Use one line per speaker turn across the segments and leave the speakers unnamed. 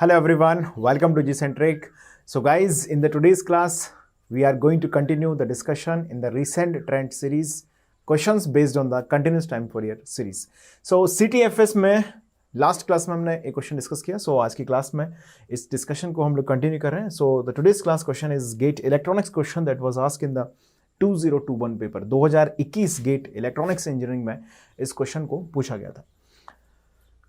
Hello everyone, welcome to Gcentric. So guys, in the today's class, we are going to continue the discussion in the recent trend series, questions based on the continuous time Fourier series. So CTFS में last class में हमने एक question discuss किया. सो आज की class में इस discussion को हम लोग कंटिन्यू कर रहे हैं. So the today's class question is GATE electronics question that was asked in the 2021 paper. 2021 GATE electronics engineering में इस क्वेश्चन को पूछा गया था.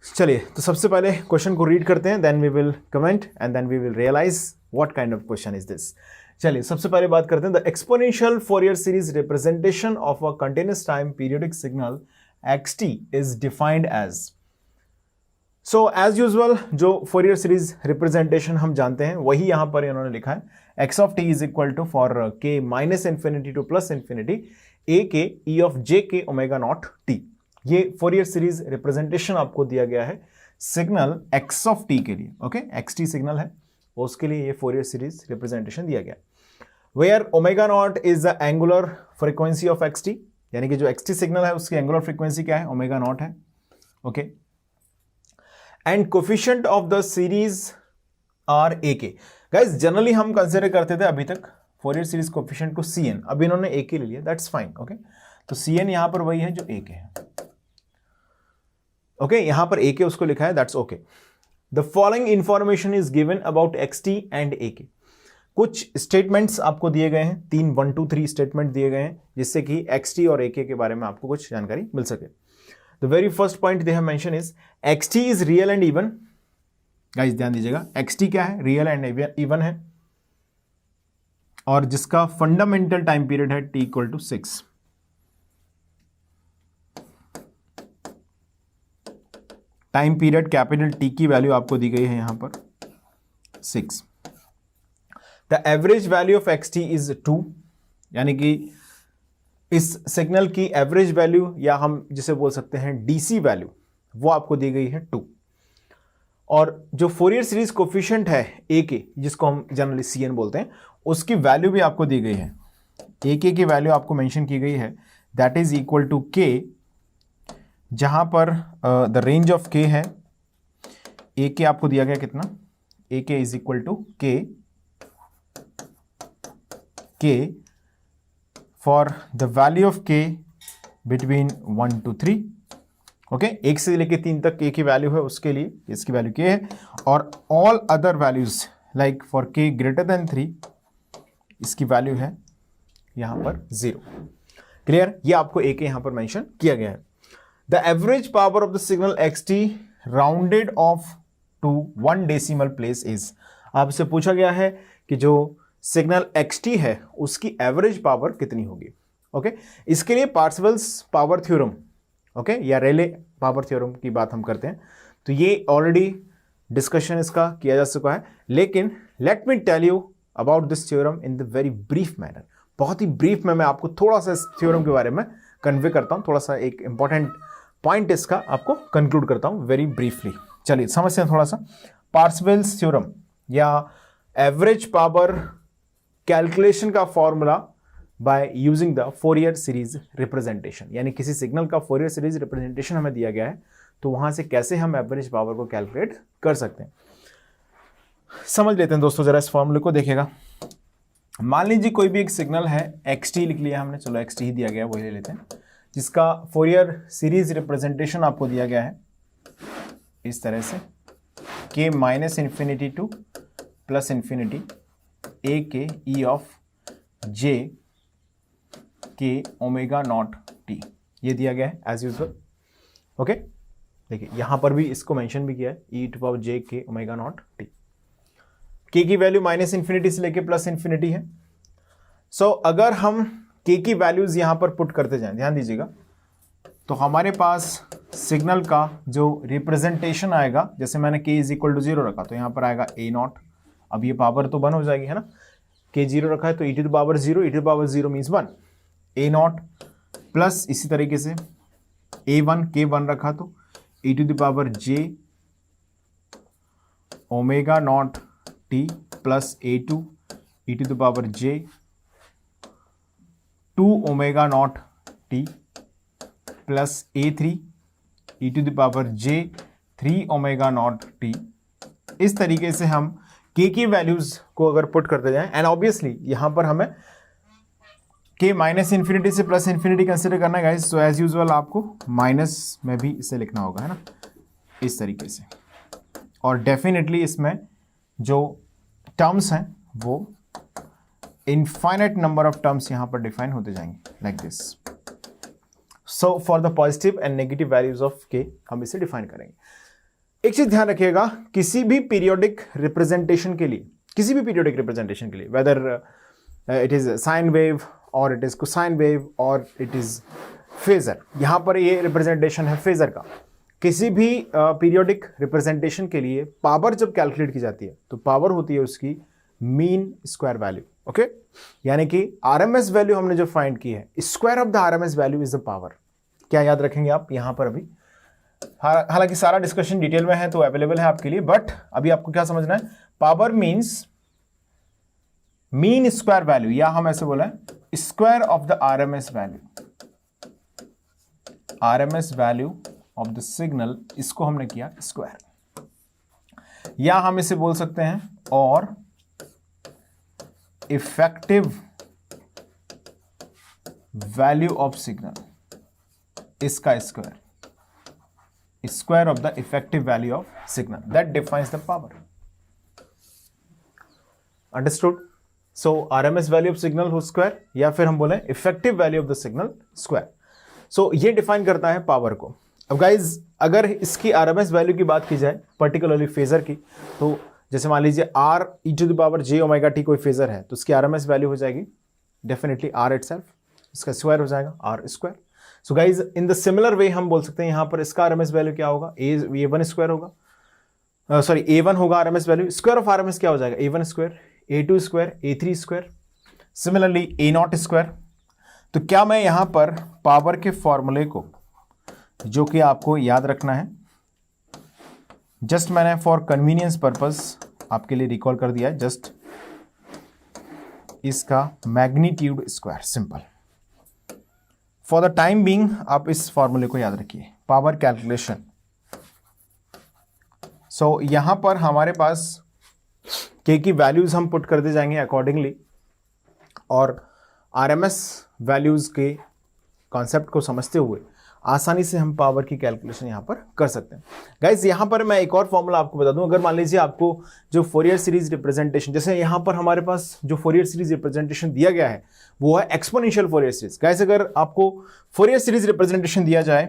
चलिए, तो सबसे पहले क्वेश्चन को रीड करते हैं, then we will comment and then we will realise what kind of question is this. चलिए, सबसे पहले बात करते हैं the exponential Fourier series representation of a continuous time periodic signal xt is defined as. So as usual जो Fourier series representation हम जानते हैं वही यहां पर इन्होंने लिखा है. X of t is equal to for k minus infinity to plus infinity A K E of जे के ओमेगा नॉट टी. ये फोरियर सीरीज रिप्रेजेंटेशन आपको दिया गया है सिग्नल एक्स ऑफ टी के लिए. ओके, एक्स टी सिग्नल है उसके लिए ये फोरियर सीरीज रिप्रेजेंटेशन दिया गया. Where omega naught is the angular frequency of x t, यानी कि जो एक्स टी सिग्नल है उसकी एंगुलर फ्रीक्वेंसी क्या है, ओमेगा नॉट है. Okay, and coefficient of the series are A K. Guys, generally हम कंसिडर करते थे अभी तक फोरियर सीरीज कोफिशिएंट को सी एन, अब इन्होंने ए के ले लिया, दैट्स फाइन. ओके, तो सी एन यहां पर वही है जो ए के है. ओके, यहां पर ए के उसको लिखा है, that's okay. The following information is given about X T and A K. कुछ स्टेटमेंट्स आपको दिए गए हैं, 1 2 3 स्टेटमेंट दिए गए हैं जिससे कि एक्स टी और ए के बारे में आपको कुछ जानकारी मिल सके. The very first point they have mention is x t is real and even. Guys ध्यान दीजिएगा, एक्स टी क्या है, रियल एंड इवन है और जिसका फंडामेंटल टाइम पीरियड है T equal to 6. Time period capital T की वैल्यू आपको दी गई है यहां पर 6. The average value of x t is 2, यानी कि इस सिग्नल की एवरेज वैल्यू या हम जिसे बोल सकते हैं डीसी वैल्यू वो आपको दी गई है 2. और जो फोरियर सीरीज कोफिशिएंट है ए के, जिसको हम जनरली सी एन बोलते हैं, उसकी वैल्यू भी आपको दी गई है. ए के की वैल्यू आपको मेंशन की गई है, दैट इज इक्वल टू के, जहां पर द रेंज ऑफ के है. ए के आपको दिया गया कितना, ए के इज इक्वल टू के फॉर द वैल्यू ऑफ के बिटवीन 1 to 3. ओके, 1 से लेके 3 तक के की वैल्यू है, उसके लिए इसकी वैल्यू के है. और all other values like for के ग्रेटर देन 3 इसकी वैल्यू है यहां पर 0. क्लियर, ये आपको ए के यहां पर मेंशन किया गया है. The average power of the signal xt rounded off to 1 decimal place is. आपसे पूछा गया है कि जो सिग्नल xt है उसकी एवरेज पावर कितनी होगी. ओके, इसके लिए पार्सेवल्स पावर थ्योरम, ओके, या रेले पावर थ्योरम की बात हम करते हैं, तो ये ऑलरेडी डिस्कशन इसका किया जा चुका है. लेकिन let me tell you about this theorem in the very brief manner. बहुत ही ब्रीफ में मैं आपको थोड़ा सा इस थ्योरम के बारे में कन्वे करता हूं, थोड़ा सा एक इंपॉर्टेंट पॉइंट इसका आपको कंक्लूड करता हूं वेरी ब्रीफली. चलिए समझते हैं थोड़ा सा. पार्सेवल्स थ्योरम या एवरेज पावर कैलकुलेशन का formula by using the Fourier series representation, यानी किसी सिग्नल का फोरियर सीरीज रिप्रेजेंटेशन हमें दिया गया है तो वहां से कैसे हम एवरेज पावर को कैलकुलेट कर सकते हैं. समझ लेते हैं दोस्तों जरा इस फॉर्मूले को. देखिएगा, मान लीजिए कोई भी एक सिग्नल है, एक्स टी लिख लिया हमने, चलो एक्स टी ही दिया गया वही ले लेते हैं, जिसका फोरियर सीरीज रिप्रेजेंटेशन आपको दिया गया है इस तरह से, K minus infinity to plus infinity A K E of जे के ओमेगा नॉट टी, ये दिया गया है एज यूजुअल. ओके, देखिए यहां पर भी इसको मेंशन भी किया है, ई टू पावर जे के ओमेगा नॉट टी. के की वैल्यू माइनस इन्फिनिटी से लेके प्लस इन्फिनिटी है. सो अगर हम के की वैल्यूज यहां पर पुट करते जाएं, ध्यान दीजिएगा, तो हमारे पास सिग्नल का जो रिप्रेजेंटेशन आएगा, जैसे मैंने के इज इक्वल टू 0 रखा तो यहां पर आएगा ए नॉट. अब ये पावर तो 1 हो जाएगी, है ना. के 0 रखा है तो E to the power 0, E to the power 0 means 1, A naught plus इसी तरीके से ए 1, के 1 रखा तो E to the power J omega naught T plus A 2 E to the power J 2 omega naught T plus A 3 E to the power J 3 omega naught T इस तरीके से हम k की values को अगर put करते जाएं, and obviously यहां पर हमें k माइनस इन्फिनिटी से प्लस इन्फिनिटी कंसिडर करना है गाइस, सो एज यूजुअल आपको माइनस में भी इसे लिखना होगा, है ना, इस तरीके से। और डेफिनेटली इसमें जो टर्म्स हैं वो इनफाइनाइट नंबर ऑफ टर्म्स यहां पर डिफाइन होते जाएंगे like this. So for the positive and negative values of k हम इसे डिफाइन करेंगे। एक चीज ध्यान रखिएगा, किसी भी पीरियोडिक रिप्रेजेंटेशन के लिए, किसी भी पीरियोडिक रिप्रेजेंटेशन के लिए, whether it is sine wave और इट इज कोसाइन वेव और इट इज फेजर, यहां पर ये रिप्रेजेंटेशन है फेजर का। किसी भी पीरियोडिक रिप्रेजेंटेशन के लिए पावर जब कैलकुलेट की जाती है तो पावर होती है उसकी मीन स्क्वायर वैल्यू, ओके, यानी कि आरएमएस वैल्यू हमने जो फाइंड की है, square of the RMS value is the power. क्या याद रखेंगे आप यहां पर? अभी हालांकि सारा डिस्कशन डिटेल में है तो अवेलेबल है आपके लिए, बट अभी आपको क्या समझना है, power means mean square value, या हम ऐसे बोला square of the RMS value, RMS value of the signal, इसको हमने किया स्क्वायर, या हम इसे बोल सकते हैं और इफेक्टिव वैल्यू ऑफ सिग्नल, इसका square, square of the effective value of signal, that defines the power. Understood? So RMS value of signal हो स्क्वायर, या फिर हम बोले effective value of the signal square. So ये डिफाइन करता है power को। अब गाइज अगर इसकी आरएमएस वैल्यू की बात की जाए, पर्टिकुलरली फेजर की, तो जैसे मान लीजिए R e to the power J omega t कोई फेजर है, तो उसकी आरएमएस वैल्यू हो जाएगी डेफिनेटली आर इटसेल्फ, इसका स्क्वायर हो जाएगा R square. So guys in the similar way हम बोल सकते हैं यहां पर इसका आरएमएस वैल्यू क्या होगा, ए वन स्क्वायर होगा, सॉरी ए वन होगा RMS value, square of RMS क्या हो जाएगा, A one square, A two square, A three square, similarly A naught square. तो क्या मैं यहां पर पावर के फॉर्मूले को, जो कि आपको याद रखना है, जस्ट मैंने फॉर कन्वीनियंस पर्पस आपके लिए रिकॉल कर दिया है, जस्ट इसका magnitude square, simple. For the time being आप इस फॉर्मूले को याद रखिए, पावर कैलकुलेशन। सो यहां पर हमारे पास k की वैल्यूज हम पुट करते जाएंगे अकॉर्डिंगली, और आरएमएस वैल्यूज के कॉन्सेप्ट को समझते हुए आसानी से हम पावर की कैलकुलेशन यहां पर कर सकते हैं। गाइज यहां पर मैं एक और फॉर्मूला आपको बता दूं, अगर मान लीजिए आपको जो फोरियर सीरीज रिप्रेजेंटेशन, जैसे यहां पर हमारे पास जो फोरियर सीरीज रिप्रेजेंटेशन दिया गया है वो है एक्सपोनेंशियल फोरियर सीरीज। गाइज अगर आपको फोरियर सीरीज रिप्रेजेंटेशन दिया जाए,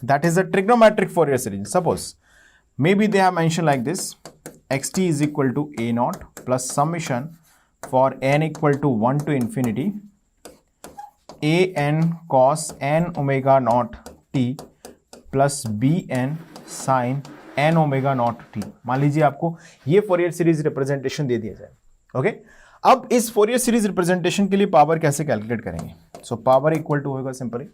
that is a trigonometric Fourier series, suppose may be they have mention like this, xt is equal to a naught plus summation for n equal to 1 to infinity a n cos n omega naught t plus b n sin n omega naught t। मान लीजिए आपको ये Fourier series representation दे दिया जाए, okay. अब इस Fourier series representation के लिए पावर कैसे कैलकुलेट करेंगे? सो पावर इक्वल टू होगा सिंपली,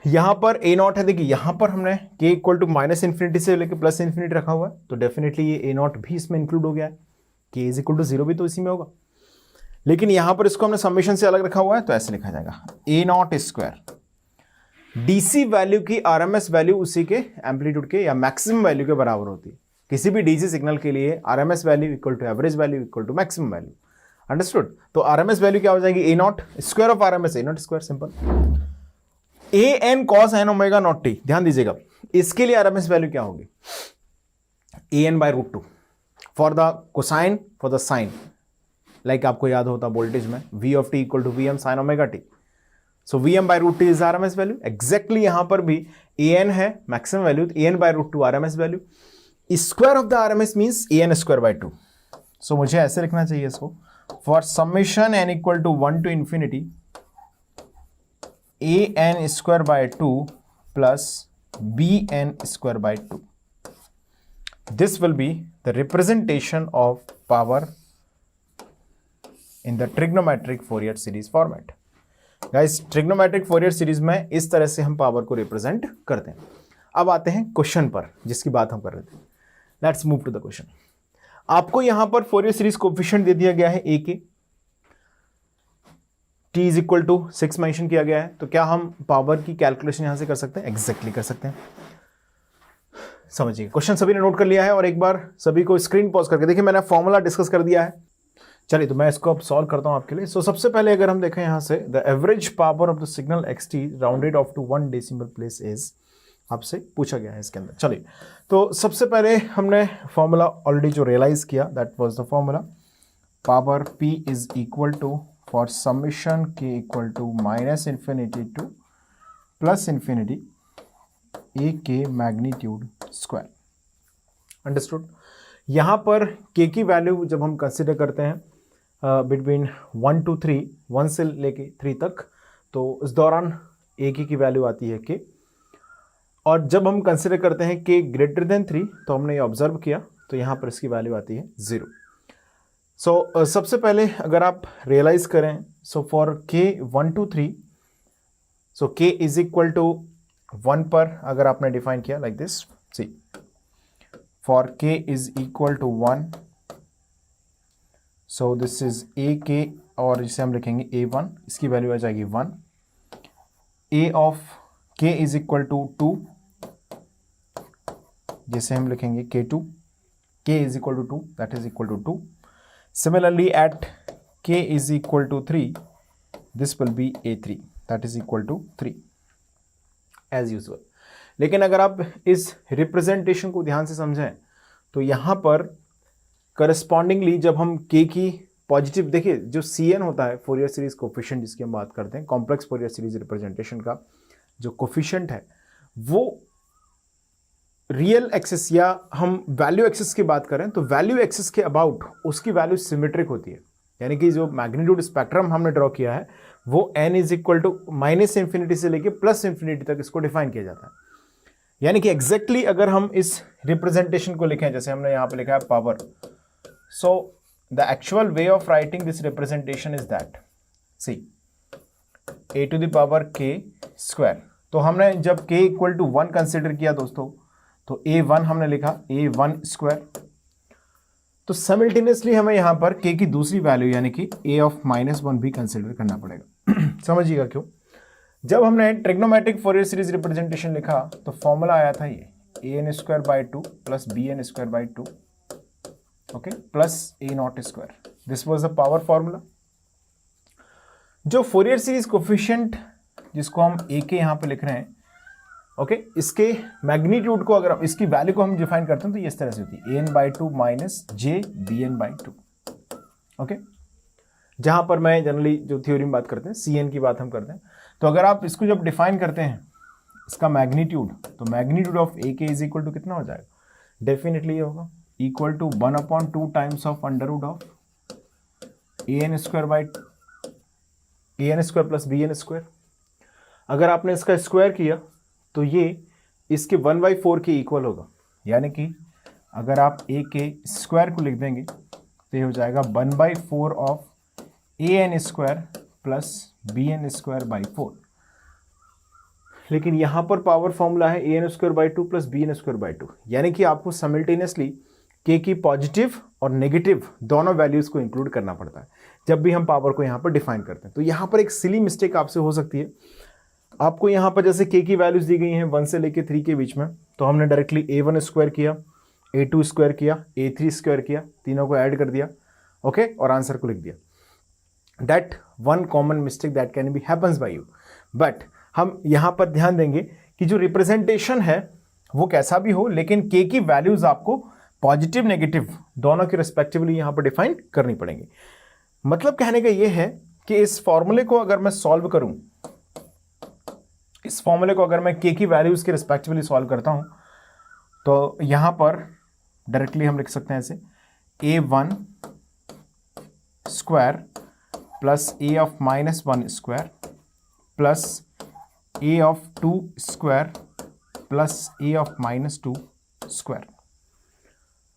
यहां पर ए नॉट है, देखिए यहां पर हमने k equal to minus infinity से लेकर प्लस इन्फिनिटी रखा हुआ है, तो डेफिनेटली ये ए नॉट भी इसमें इंक्लूड हो गया है, k इज इक्वल टू 0 भी तो इसी में होगा, लेकिन यहां पर इसको हमने समेशन से अलग रखा हुआ है, तो ऐसे लिखा जाएगा ए नॉट स्क्वायर। डीसी वैल्यू की आरएमएस वैल्यू उसी के एम्पलीट्यूड के या मैक्सिमम वैल्यू के बराबर होती है। किसी भी डीसी सिग्नल के लिए RMS value equal to average value equal to maximum value, understood? तो आरएमएस वैल्यू क्या हो जाएगी, A naught square of RMS, A naught square, simple. A N cos N omega naught T, ध्यान दीजिएगा इसके लिए आरएमएस वैल्यू क्या होगी, A N by root two for the cosine, for the sine, like आपको याद होता वोल्टेज में V of T equal to V M sine omega T, so V M by root T is RMS value. Exactly यहां पर भी A N है maximum value, A N by root two RMS value, square of the RMS means A N square by two. So मुझे ऐसे लिखना चाहिए इसको, for summation N equal to 1 to infinity A N square by two plus B N square by two, this will be the representation of power in the trigonometric Fourier series format. Guys trigonometric Fourier series में इस तरह से हम power को represent करते हैं। अब आते हैं क्वेश्चन पर जिसकी बात हम कर रहे थे, let's move to the question. आपको यहां पर फोरियर सीरीज कोएफिशिएंट दे दिया गया है a k, t is equal to 6 mention किया गया है, तो क्या हम पावर की कैलकुलेशन यहां से कर सकते हैं? एग्जैक्टली कर सकते हैं। समझिए। क्वेश्चन सभी ने नोट कर लिया है और एक बार सभी को स्क्रीन पॉज करके देखिए, मैंने फॉर्मूला डिस्कस कर दिया है। चलिए तो मैं इसको अब सॉल्व करता हूं आपके लिए। सो सबसे पहले अगर हम देखें यहां से, the average power of the signal xt rounded off to 1 decimal place is, आपसे पूछा गया है इसके अंदर। चलिए तो सबसे पहले हमने फॉर्मूला ऑलरेडी जो रियलाइज किया, that was the formula power p is equal to for summation k equal to minus infinity to plus infinity a k magnitude square. Understood. यहां पर k की वैल्यू जब हम कंसिडर करते हैं बिटवीन 1 to 3, 1 से लेके 3 तक, तो इस दौरान a की वैल्यू आती है k, और जब हम कंसिडर करते हैं k ग्रेटर देन 3 तो हमने ये ऑब्जर्व किया, तो यहाँ पर इसकी वैल्यू आती है 0। सो सबसे पहले अगर आप रियलाइज करें, so for k 1 to 3, so k is equal to 1 पर अगर आपने डिफाइन किया like this, see for k is equal to 1, so this is a k, और इसे हम लिखेंगे a1, इसकी वैल्यू आ जाएगी 1। a of k is equal to 2, जिसे हम लिखेंगे k2, k is equal to 2, that is equal to 2। Similarly at k is equal to 3, this will be a3, that is equal to 3 as usual. लेकिन अगर आप इस representation को ध्यान से समझें तो यहाँ पर करस्पॉन्डिंगली जब हम k की पॉजिटिव, देखिए जो cn होता है फोरियर सीरीज कोफिशिएंट जिसकी हम बात करते हैं, कॉम्प्लेक्स फोरियर सीरीज रिप्रेजेंटेशन का जो कोफिशिएंट है, वो रियल एक्सिस या हम वैल्यू एक्सिस की बात करें तो वैल्यू एक्सिस के अबाउट उसकी वैल्यू सिमेट्रिक होती है। यानी कि जो मैग्नीट्यूड स्पेक्ट्रम हमने ड्रॉ किया है वो n is equal to minus infinity से लेके प्लस इन्फिनिटी तक इसको डिफाइन किया जाता है। यानी कि एग्जैक्टली अगर हम इस रिप्रेजेंटेशन को लिखें, जैसे हमने यहाँ पे लिखा है power, so the actual way of writing this representation is that, see a to the power k square. तो हमने जब k इक्वल टू 1 कंसिडर किया दोस्तों, तो a1 हमने लिखा a1 स्क्वायर। तो साइमल्टेनियसली हमें यहां पर k की दूसरी वैल्यू यानी कि a ऑफ -1 भी कंसिडर करना पड़ेगा। समझिएगा क्यों? जब हमने ट्रिग्नोमेट्रिक फोरियर सीरीज रिप्रेजेंटेशन लिखा तो फॉर्मूला आया था ये an square by 2 plus bn square by 2, okay, plus a naught square. This was the power formula. जो फोरियर सीरीज कोफिशिएंट जिसको हम a के यहां पे लिख रहे हैं, ओके, इसके मैग्नीट्यूड को अगर इसकी वैल्यू को हम डिफाइन करते हैं तो ये इस तरह से होती है an by 2 minus j bn by 2, okay. जहां पर मैं जनरली जो थ्योरी में बात करते हैं cn की बात हम करते हैं, तो अगर आप इसको जब डिफाइन करते हैं इसका मैग्नीट्यूड, तो magnitude of a k is equal to कितना हो जाएगा? डेफिनेटली ये होगा equal to 1/2 times of under root of an square by an square plus bn square. अगर आपने इसका स्क्वायर किया तो ये इसके 1/4 के इक्वल होगा। यानी कि अगर आप a के स्क्वायर को लिख देंगे तो ये हो जाएगा 1/4 of an square plus bn square by 4। लेकिन यहां पर पावर फॉर्मूला है an square by 2 plus bn square by 2, यानी कि आपको साइमल्टेनियसली k की पॉजिटिव और नेगेटिव दोनों वैल्यूज को इंक्लूड करना पड़ता है जब भी हम पावर को यहां पर डिफाइन करते हैं। तो यहां पर एक सिली मिस्टेक आपसे हो सकती है। आपको यहाँ पर जैसे k की वैल्यूज दी गई हैं 1 से लेके 3 के बीच में, तो हमने डायरेक्टली a1 स्क्वायर किया, a2 स्क्वायर किया, a3 स्क्वायर किया, तीनों को ऐड कर दिया, ओके, और आंसर को लिख दिया। That one common mistake that can be happens by you. But हम यहाँ पर ध्यान देंगे कि जो रिप्रेजेंटेशन है वो कैसा भी हो, लेकिन k की वैल्यूज आपको पॉजिटिव नेगेटिव दोनों के रिस्पेक्टिवली यहाँ पर डिफाइन करनी पड़ेंगी। मतलब कहने का ये है कि इस फॉर्मूले को अगर मैं सॉल्व करूं, इस फॉर्मूले को अगर मैं k की वैल्यूज के रिस्पेक्टिवली सॉल्व करता हूं, तो यहां पर डायरेक्टली हम लिख सकते हैं ऐसे a1 square plus a of -1 square plus a of 2 square plus a of -2 square.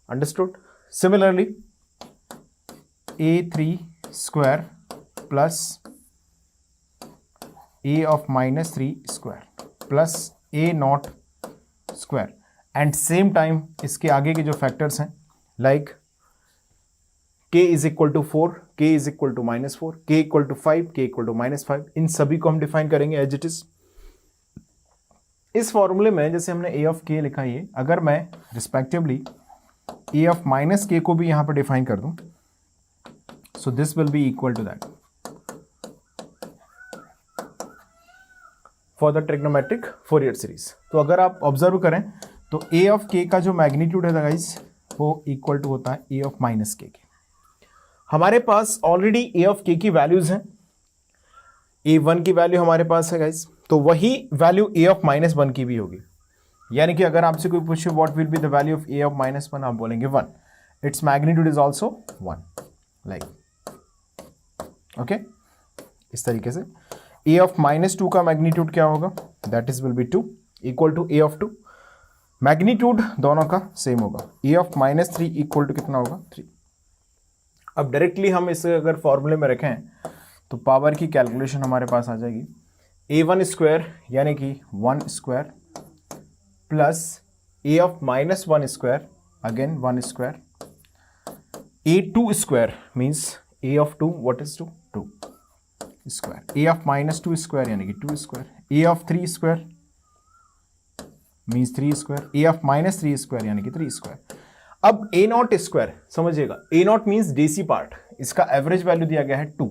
Understood? Similarly a3 square plus a of -3 square plus a naught square, and same time इसके आगे के जो फैक्टर्स हैं like k is equal to 4, k is equal to -4, k equal to 5, k equal to -5, इन सभी को हम define करेंगे एज इट इज। इस फॉर्मूले में जैसे हमने ए ऑफ के लिखा है, अगर मैं रिस्पेक्टिवली ए ऑफ माइनस के को भी यहां पर डिफाइन कर दूं, so this will be equal to that for the trigonometric Fourier series. तो अगर आप ऑब्जर्व करें तो ए ऑफ के का जो मैग्नीट्यूड है गाइस वो इक्वल टू होता है ए ऑफ माइनस के। हमारे पास ऑलरेडी ए ऑफ के की वैल्यूज हैं, a1 की वैल्यू हमारे पास है गाइस, तो वही value A of minus one की भी होगी। यानी कि अगर आपसे कोई पूछे what will be the value of A of minus one, आप बोलेंगे 1, its magnitude is also 1, like okay. इस तरीके से ए ऑफ माइनस 2 का मैग्नीट्यूड क्या होगा, that is will be 2 equal to a of 2, magnitude दोनों का सेम होगा। A of minus 3 equal to कितना होगा, 3। अब डायरेक्टली हम इसे अगर फॉर्मूले में रखें तो पावर की कैलकुलेशन हमारे पास आ जाएगी a1 स्क्वायर यानी कि 1 square plus A of minus 1 square again 1 square, a2 square means A of 2 what is 2 square, A of minus 2 square यानी कि 2 square, A of 3 square means 3 square, A of minus 3 square यानी कि 3 square. अब ए naught square समझिएगा, ए not means deci part, इसका average value दिया गया है 2,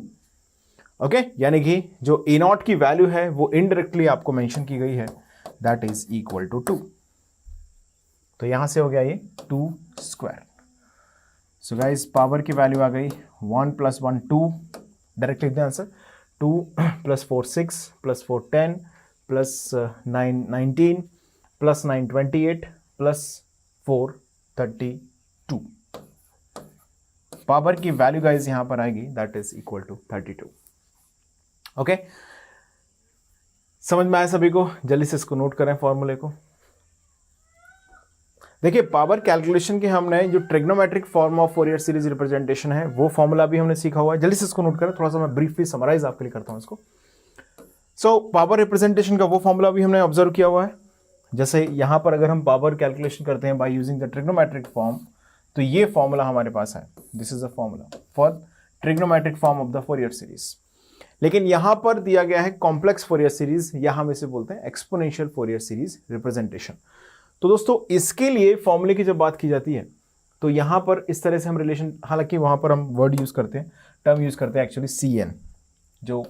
ओके यानी कि जो ए नॉट की वैल्यू है वो इनडायरेक्टली आपको मेंशन की गई है, दैट इज इक्वल टू 2। तो यहां से हो गया ये 2 स्क्वायर। सो गाइस पावर की वैल्यू आ गई 1 + 1 2, डायरेक्ट लिख दें आंसर, 2 + 4 6 + 4 10 + 9 19 + 9 28 + 4 32। पावर की वैल्यू गाइस यहां पर आएगी that is equal to 32। Okay समझ में आया सभी को? जल्दी से इसको नोट करें फॉर्मूले को। देखिए पावर कैलकुलेशन के हमने जो trigonometric form of Fourier series representation है वो फॉर्मूला भी हमने सीखा हुआ है। जल्दी से इसको नोट करें, थोड़ा सा मैं ब्रीफली समराइज आपके लिए करता हूं इसको। सो पावर रिप्रेजेंटेशन का वो फॉर्मूला भी हमने ऑब्जर्व किया हुआ है। जैसे यहां पर अगर हम पावर कैलकुलेशन करते हैं by using the trigonometric form, तो ये फॉर्मूला हमारे पास है, this is the formula for trigonometric form of the Fourier series. लेकिन यहां पर दिया गया है कॉम्प्लेक्स फोरियर सीरीज, या हम इसे बोलते हैं एक्सपोनेंशियल फोरियर सीरीज रिप्रेजेंटेशन। तो दोस्तों इसके लिए फॉर्मूले की जब बात की जाती है तो यहां पर इस तरह से हम रिलेशन, हालांकि वहां पर हम वर्ड यूज करते हैं, टर्म यूज करते हैं एक्चुअली CN, जो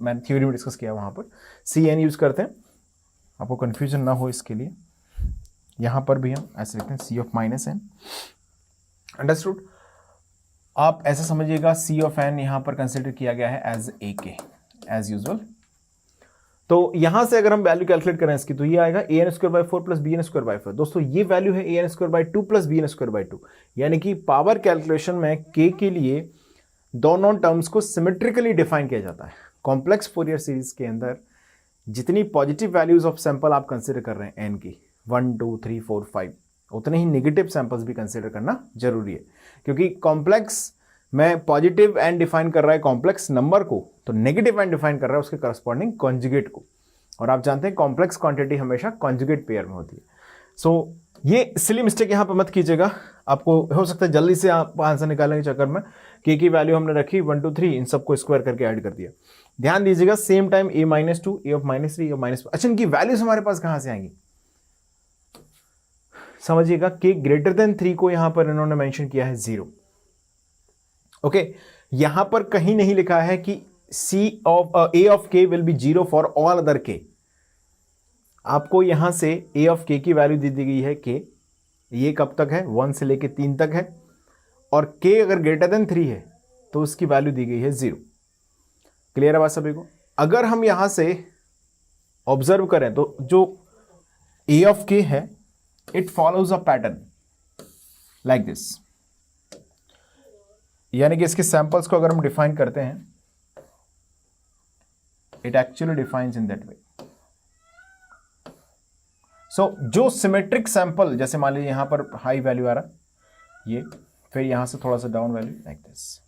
मैंने थ्योरी में डिस्कस किया वहां पर CN यूज करते हैं। आपको कंफ्यूजन ना हो इसके लिए यहां पर भी हम ऐसे लिखते हैं C of minus n, understood. आप ऐसा समझिएगा C of n यहां पर कंसिडर किया गया है एज AK एज यूजुअल। तो यहां से अगर हम वैल्यू कैलकुलेट करें इसकी तो ये आएगा an² / 4 + bn² / 4। दोस्तों ये वैल्यू है an² / 2 + bn² / 2, यानी कि पावर कैलकुलेशन में k के लिए दोनों टर्म्स को सिमेट्रिकली डिफाइन किया जाता है। कॉम्प्लेक्स फोरियर सीरीज के अंदर जितनी पॉजिटिव वैल्यूज ऑफ सैंपल आप कंसिडर कर रहे हैं n की 1 2 3 4 5, उतने ही नेगेटिव सैंपल्स भी कंसिडर करना जरूरी है, क्योंकि कॉम्प्लेक्स में पॉजिटिव एंड डिफाइन कर रहा है कॉम्प्लेक्स नंबर को, तो नेगेटिव एंड डिफाइन कर रहा है उसके करस्पॉन्डिंग कॉन्जुगेट को। और आप जानते हैं कॉम्प्लेक्स क्वांटिटी हमेशा कॉन्जुगेट पेयर में होती है। सो ये सिली मिस्टेक यहाँ पर मत कीजिएगा। आपको हो सकता है जल्दी से आप आंसर निकालने के चक्कर में k की वैल्यू हमने रखी 1 2 3, इन सबको स्क्वायर करके ऐड कर दिया। ध्यान दीजिएगा same time a - 2 a of -3 a of -4, अच्छा इनकी वैल्यूज हमारे पास कहां से आएंगी समझिएगा। k > 3 को यहां पर इन्होंने मेंशन किया है 0, ओके यहां पर कहीं नहीं लिखा है कि a of k will be 0 for all other k। आपको यहां से a of k की वैल्यू दी गई है k, ये कब तक है 1 से लेके 3 तक है, और k अगर > 3 है तो उसकी वैल्यू दी गई है 0। क्लियर है बात सभी को? अगर हम यहां से ऑब्जर्व करें तो जो a of k है it follows a pattern like this, यानी कि इसके सैंपल्स को अगर हम डिफाइन करते हैं it actually defines in that way. So जो सिमेट्रिक सैंपल, जैसे मान लीजिए यहां पर हाई वैल्यू आ रहा ये, फिर यहां से थोड़ा सा डाउन वैल्यू लाइक दिस।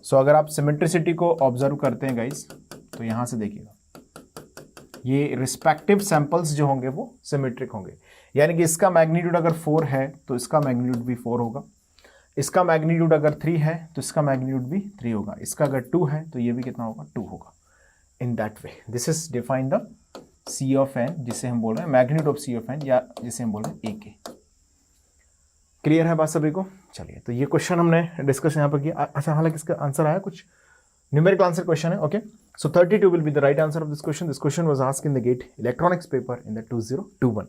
सो अगर आप सिमेट्रिसिटी को ऑब्जर्व करते हैं गाइस तो यहां से देखिएगा ये रिस्पेक्टिव सैंपल्स जो होंगे वो सिमेट्रिक होंगे, यानी कि इसका मैग्नीट्यूड अगर 4 है तो इसका मैग्नीट्यूड भी 4 होगा, इसका मैग्नीट्यूड अगर 3 है तो इसका मैग्नीट्यूड भी 3 होगा, इसका अगर 2 है तो ये भी कितना होगा 2 होगा। In that way this is define the C of n, जिसे हम बोल रहे हैं magnitude of C of n, या जिसे हम बोल रहे हैं ए के। क्लियर है बात सभी को? चलिए, तो ये क्वेश्चन हमने डिस्कस यहाँ पर किया। अच्छा, हालांकि इसका आंसर आया, कुछ न्यूमेरिकल आंसर क्वेश्चन है। Okay, so 32 will be the right answer of this question. This question was asked in the GATE electronics paper in the 2021।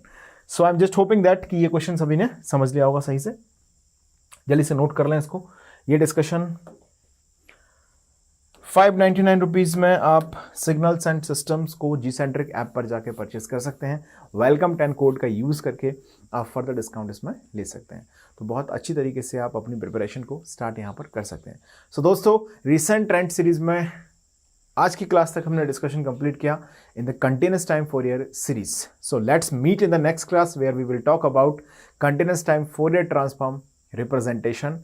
So I am just hoping that कि ये question सभी ने समझ लिया होगा सही से। जल्दी से नोट कर लें इसको। ये डिस्कशन 599 रुपीज़ में आप सिग्नल्स एंड सिस्टम्स को जी सेंट्रिक ऐप पर जाके परचेस कर सकते हैं। वेलकम 10 कोड का यूज़ करके आप फर्दर डिस्काउंट इसमें ले सकते हैं। तो बहुत अच्छी तरीके से आप अपनी प्रिपरेशन को स्टार्ट यहाँ पर कर सकते हैं। सो दोस्तों, रिसेंट ट्रेंड सीरीज़ में आज की क्लास तक हमने डिस्कशन कंप्लीट किया in the continuous time Fourier series. So let's meet in the next class where we will talk about continuous time Fourier transform representation.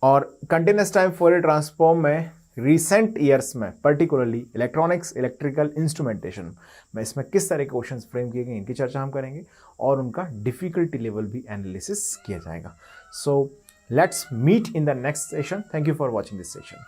और कंटिन्यूस टाइम फोरियर ट्रांसफॉर्म में recent years में particularly electronics, electrical instrumentation में इसमें किस तरह के questions frame किए गए, इनकी चर्चा हम करेंगे और उनका डिफिकल्टी लेवल भी एनालिसिस किया जाएगा। So let's meet in the next session. Thank you for watching this session.